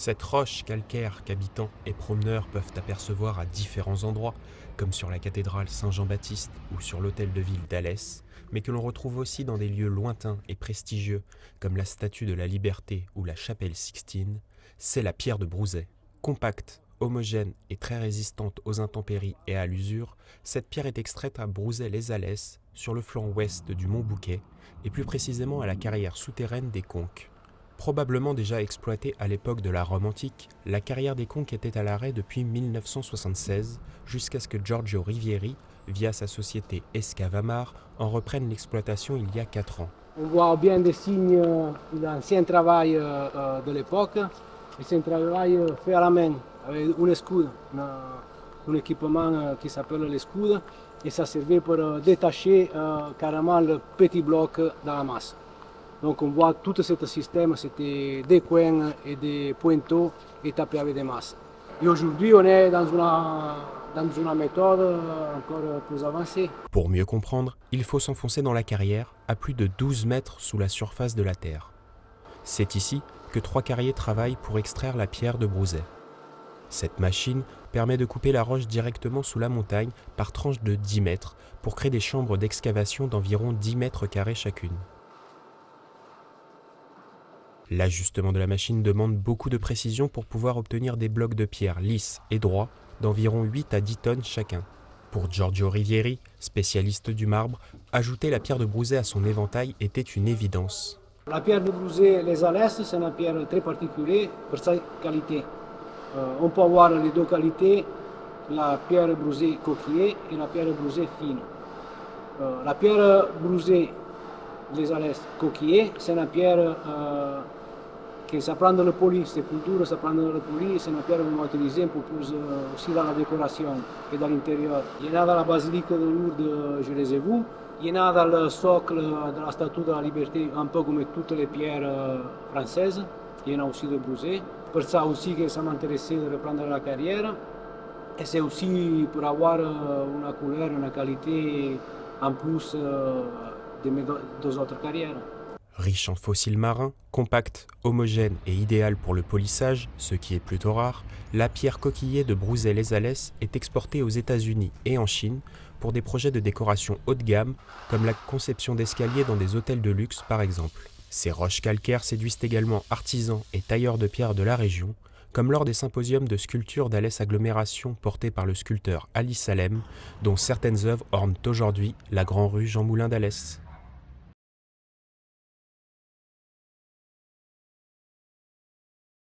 Cette roche calcaire qu'habitants et promeneurs peuvent apercevoir à différents endroits, comme sur la cathédrale Saint-Jean-Baptiste ou sur l'hôtel de ville d'Alès, mais que l'on retrouve aussi dans des lieux lointains et prestigieux, comme la Statue de la Liberté ou la chapelle Sixtine, c'est la pierre de Brouzet. Compacte, homogène et très résistante aux intempéries et à l'usure, cette pierre est extraite à Brouzet-les-Alès, sur le flanc ouest du mont Bouquet, et plus précisément à la carrière souterraine des Conques. Probablement déjà exploitée à l'époque de la Rome antique, la carrière des Conques était à l'arrêt depuis 1976, jusqu'à ce que Giorgio Rivieri, via sa société Escavamar, en reprenne l'exploitation il y a 4 ans. On voit bien des signes d'ancien travail de l'époque, et c'est un travail fait à la main, avec un escudo, un équipement qui s'appelle l'escudo, et ça servait pour détacher carrément le petit bloc dans la masse. Donc on voit tout ce système, c'était des coins et des pointeaux et tapés avec des masses. Et aujourd'hui on est dans une méthode encore plus avancée. Pour mieux comprendre, il faut s'enfoncer dans la carrière, à plus de 12 mètres sous la surface de la Terre. C'est ici que 3 carriers travaillent pour extraire la pierre de Brouzet. Cette machine permet de couper la roche directement sous la montagne par tranches de 10 mètres pour créer des chambres d'excavation d'environ 10 mètres carrés chacune. L'ajustement de la machine demande beaucoup de précision pour pouvoir obtenir des blocs de pierre lisses et droits d'environ 8 à 10 tonnes chacun. Pour Giorgio Rivieri, spécialiste du marbre, ajouter la pierre de Brouzet à son éventail était une évidence. La pierre de Brouzet-les-Alès, c'est une pierre très particulière pour sa qualité. On peut avoir les deux qualités, la pierre Brouzet coquillée et la pierre Brouzet fine. La pierre Brouzet-les-Alès coquillée, c'est une pierre che ça prend le poli, c'est plus dur, ça prend le poli, c'est une pierre qu'on va utiliser un peu plus aussi dans la décoration et dans l'intérieur. Il y en a dans la basilique de Lourdes, je les ai vues. Il y en a dans le socle de la Statue de la Liberté, un peu comme toutes les pierres françaises. Il y en a aussi de Brouzet. Pour ça aussi que ça m'intéressait de reprendre la carrière. Et c'est aussi pour avoir une couleur, une qualité en plus de mes deux autres carrières. Riche en fossiles marins, compacte, homogène et idéale pour le polissage, ce qui est plutôt rare, la pierre coquillée de Brouzet-les-Alès est exportée aux États-Unis et en Chine pour des projets de décoration haut de gamme, comme la conception d'escaliers dans des hôtels de luxe par exemple. Ces roches calcaires séduisent également artisans et tailleurs de pierre de la région, comme lors des symposiums de sculpture d'Alès Agglomération portés par le sculpteur Ali Salem, dont certaines œuvres ornent aujourd'hui la Grand Rue Jean Moulin d'Alès.